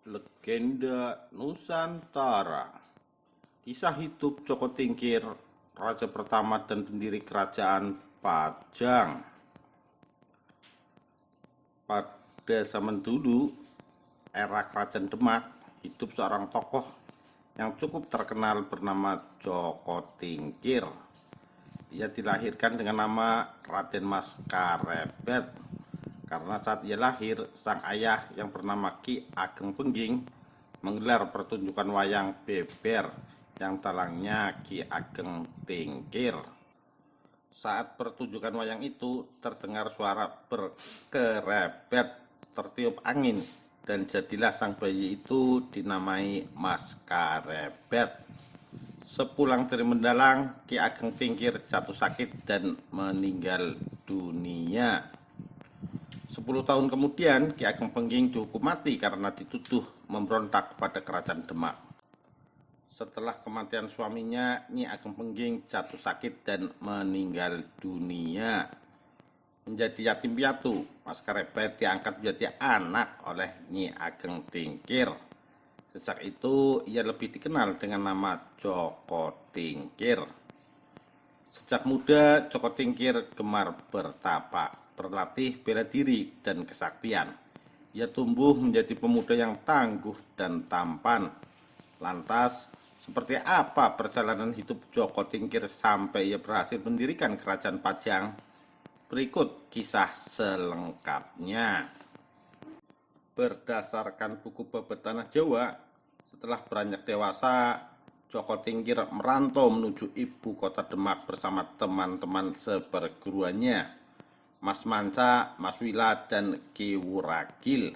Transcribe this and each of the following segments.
Legenda Nusantara. Kisah hidup Joko Tingkir, raja pertama dan pendiri kerajaan Pajang. Pada zaman dulu, era kerajaan Demak, hidup seorang tokoh yang cukup terkenal bernama Joko Tingkir. Ia dilahirkan dengan nama Raden Mas Karebet. Karena saat ia lahir, sang ayah yang bernama Ki Ageng Pengging menggelar pertunjukan wayang beber yang talangnya Ki Ageng Tingkir. Saat pertunjukan wayang itu terdengar suara berkerebet, tertiup angin, dan jadilah sang bayi itu dinamai Mas Karebet. Sepulang dari mendalang, Ki Ageng Tingkir jatuh sakit dan meninggal dunia. 10 tahun kemudian, Ki Ageng Pengging dihukum mati karena dituduh memberontak kepada kerajaan Demak. Setelah kematian suaminya, Nyi Ageng Pengging jatuh sakit dan meninggal dunia. Menjadi yatim piatu, Mas Karebet diangkat menjadi anak oleh Nyi Ageng Tingkir. Sejak itu, ia lebih dikenal dengan nama Joko Tingkir. Sejak muda, Joko Tingkir gemar bertapa, berlatih bela diri dan kesaktian. Ia tumbuh menjadi pemuda yang tangguh dan tampan. Lantas, seperti apa perjalanan hidup Joko Tingkir sampai ia berhasil mendirikan kerajaan Pajang? Berikut kisah selengkapnya. Berdasarkan buku Babat Tanah Jawa, setelah beranjak dewasa, Joko Tingkir merantau menuju ibu kota Demak bersama teman-teman seperguruannya, Mas Manca, Mas Wila, dan Ki Wuragil.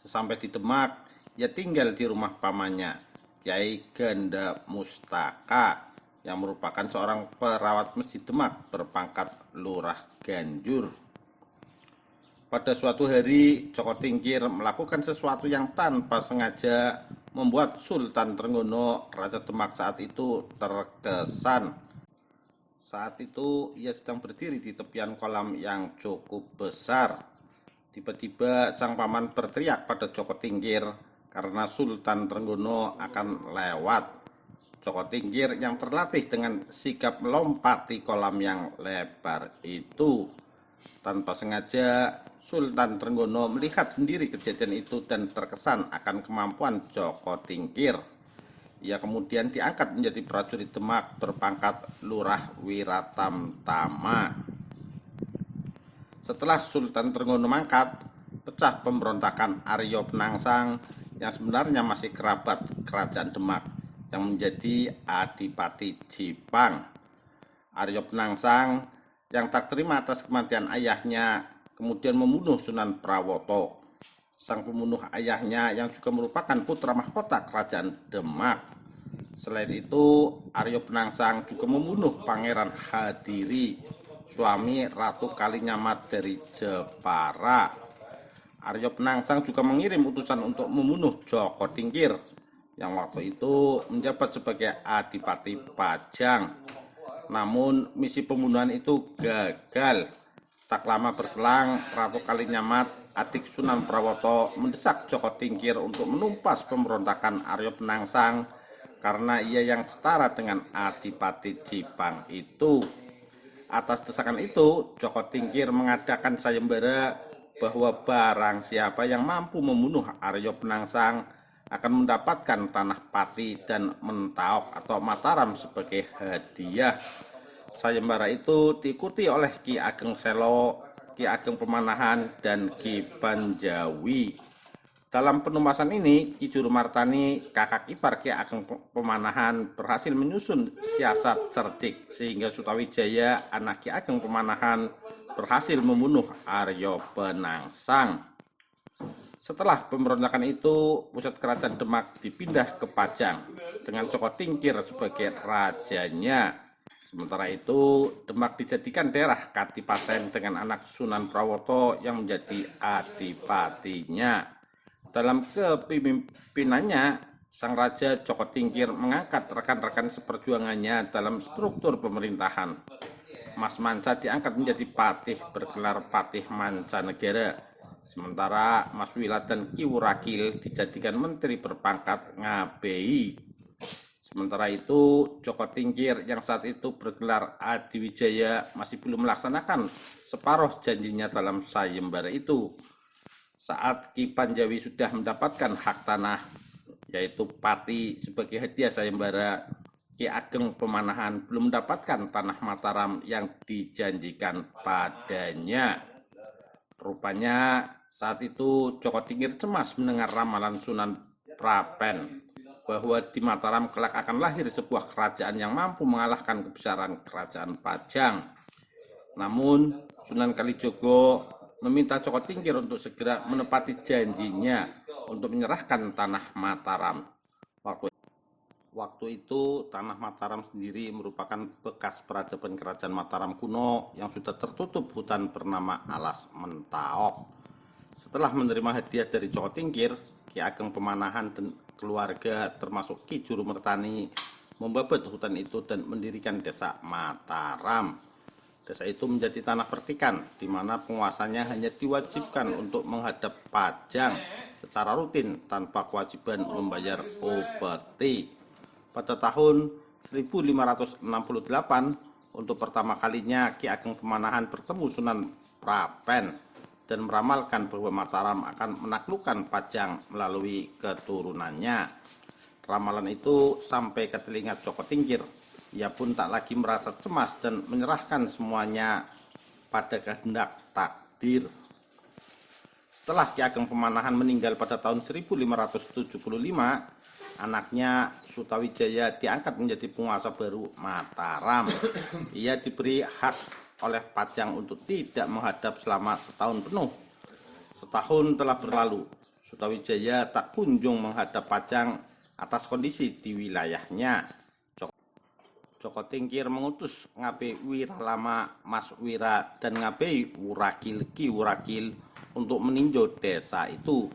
Sesampai di Demak, ia tinggal di rumah pamannya, Kiai Ganda Mustaka, yang merupakan seorang perawat masjid Demak berpangkat Lurah Ganjur. Pada suatu hari, Joko Tingkir melakukan sesuatu yang tanpa sengaja membuat Sultan Trenggono, Raja Demak saat itu, terkesan. Saat itu, ia sedang berdiri di tepian kolam yang cukup besar. Tiba-tiba, sang paman berteriak pada Joko Tingkir karena Sultan Trenggono akan lewat. Joko Tingkir yang terlatih dengan sigap melompati kolam yang lebar itu. Tanpa sengaja, Sultan Trenggono melihat sendiri kejadian itu dan terkesan akan kemampuan Joko Tingkir. Ia kemudian diangkat menjadi prajurit Demak berpangkat Lurah Wiratamtama. Setelah Sultan Trenggono mangkat, pecah pemberontakan Aryo Penangsang yang sebenarnya masih kerabat kerajaan Demak yang menjadi Adipati Jipang. Aryo Penangsang yang tak terima atas kematian ayahnya kemudian membunuh Sunan Prawoto, sang pembunuh ayahnya yang juga merupakan putra mahkota kerajaan Demak. Selain itu, Aryo Penangsang juga membunuh Pangeran Hadiri, suami Ratu Kalinyamat dari Jepara. Aryo Penangsang juga mengirim utusan untuk membunuh Joko Tingkir, yang waktu itu menjabat sebagai Adipati Pajang. Namun, misi pembunuhan itu gagal. Tak lama berselang, Ratu Kalinyamat, adik Sunan Prawoto, mendesak Joko Tingkir untuk menumpas pemberontakan Aryo Penangsang karena ia yang setara dengan Adipati Jipang itu. Atas desakan itu, Joko Tingkir mengadakan sayembara bahwa barang siapa yang mampu membunuh Aryo Penangsang akan mendapatkan tanah Pati dan Mentaok atau Mataram sebagai hadiah. Sayembara itu diikuti oleh Ki Ageng Selo, Ki Ageng Pemanahan, dan Ki Panjawi. Dalam penumpasan ini, Ki Jurumartani, kakak ipar Ki Ageng Pemanahan, berhasil menyusun siasat cerdik sehingga Sutawijaya, anak Ki Ageng Pemanahan, berhasil membunuh Aryo Penangsang. Setelah pemberontakan itu, pusat kerajaan Demak dipindah ke Pajang dengan Joko Tingkir sebagai rajanya. Sementara itu, Demak dijadikan daerah kadipaten dengan anak Sunan Prawoto yang menjadi adipatinya. Dalam kepemimpinannya, sang raja Joko Tingkir mengangkat rekan-rekan seperjuangannya dalam struktur pemerintahan. Mas Manca diangkat menjadi patih bergelar Patih Mancanegara. Sementara Mas Wila dan Ki Wurakil dijadikan menteri berpangkat Ngabei. Sementara itu, Joko Tingkir yang saat itu bergelar Adi Wijaya masih belum melaksanakan separuh janjinya dalam sayembara itu. Saat Ki Panjawi sudah mendapatkan hak tanah, yaitu Pati sebagai hadiah sayembara, Ki Ageng Pemanahan belum mendapatkan tanah Mataram yang dijanjikan padanya. Rupanya saat itu Joko Tingkir cemas mendengar ramalan Sunan Prapen bahwa di Mataram kelak akan lahir sebuah kerajaan yang mampu mengalahkan kebesaran kerajaan Pajang. Namun Sunan Kalijogo meminta Joko Tingkir untuk segera menepati janjinya untuk menyerahkan tanah Mataram. Waktu itu tanah Mataram sendiri merupakan bekas peradaban kerajaan Mataram kuno yang sudah tertutup hutan bernama Alas Mentaok. Setelah menerima hadiah dari Joko Tingkir, Ki Ageng Pemanahan dan keluarga termasuk Ki Juru Mertani membabat hutan itu dan mendirikan desa Mataram. Desa itu menjadi tanah pertikan, di mana penguasanya hanya diwajibkan untuk menghadap Pajang secara rutin tanpa kewajiban membayar upeti. Pada tahun 1568, untuk pertama kalinya Ki Ageng Pemanahan bertemu Sunan Prapen dan meramalkan bahwa Mataram akan menaklukkan Pajang melalui keturunannya. Ramalan itu sampai ke telinga Joko Tingkir. Ia pun tak lagi merasa cemas dan menyerahkan semuanya pada kehendak takdir. Setelah Ki Ageng Pemanahan meninggal pada tahun 1575, anaknya Sutawijaya diangkat menjadi penguasa baru Mataram. Ia diberi hak oleh Pajang untuk tidak menghadap selama setahun penuh. Setahun telah berlalu, Sutawijaya tak kunjung menghadap Pajang atas kondisi di wilayahnya. Joko Tingkir mengutus Ngabei Wiralama Mas Wira dan Ngabei Wurakil Ki Wurakil untuk meninjau desa itu.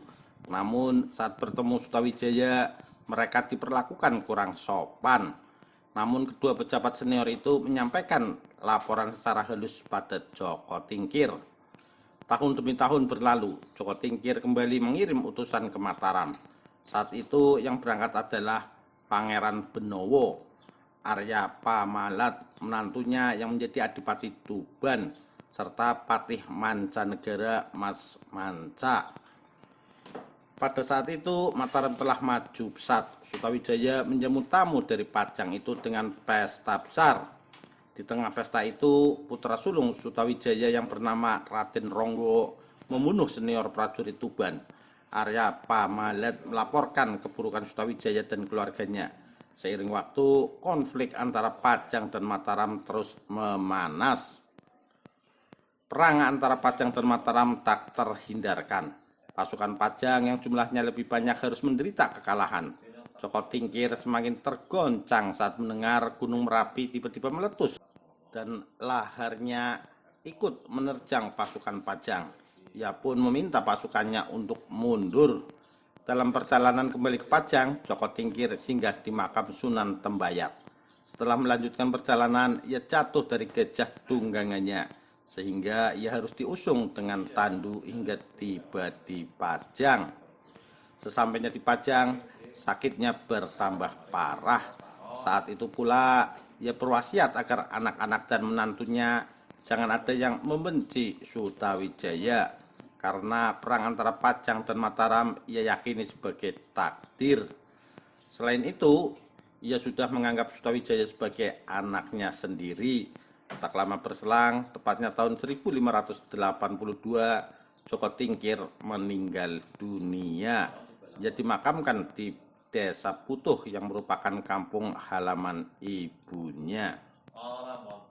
Namun saat bertemu Sutawijaya, mereka diperlakukan kurang sopan. Namun kedua pejabat senior itu menyampaikan laporan secara halus pada Joko Tingkir. Tahun demi tahun berlalu, Joko Tingkir kembali mengirim utusan ke Mataram. Saat itu yang berangkat adalah Pangeran Benowo, Arya Pamalat, menantunya yang menjadi Adipati Tuban, serta Patih Mancanegara Mas Manca. Pada saat itu Mataram telah maju pesat. Sutawijaya menjamu tamu dari Pajang itu dengan pesta besar. Di tengah pesta itu, putra sulung Sutawijaya yang bernama Raden Ronggo membunuh senior prajurit Tuban. Arya Pamalat melaporkan keburukan Sutawijaya dan keluarganya. Seiring waktu, konflik antara Pajang dan Mataram terus memanas. Perang antara Pajang dan Mataram tak terhindarkan. Pasukan Pajang yang jumlahnya lebih banyak harus menderita kekalahan. Joko Tingkir semakin tergoncang saat mendengar Gunung Merapi tiba-tiba meletus dan laharnya ikut menerjang pasukan Pajang. Ia pun meminta pasukannya untuk mundur. Dalam perjalanan kembali ke Pajang, Joko Tingkir singgah di makam Sunan Tembayat. Setelah melanjutkan perjalanan, ia jatuh dari gajah tunggangannya, sehingga ia harus diusung dengan tandu hingga tiba di Pajang. Sesampainya di Pajang, sakitnya bertambah parah. Saat itu pula, ia berwasiat agar anak-anak dan menantunya jangan ada yang membenci Sutawijaya, karena perang antara Pajang dan Mataram ia yakini sebagai takdir. Selain itu, ia sudah menganggap Sutawijaya sebagai anaknya sendiri. Tak lama berselang, tepatnya tahun 1582, Joko Tingkir meninggal dunia. Ia dimakamkan di Desa Putuh yang merupakan kampung halaman ibunya.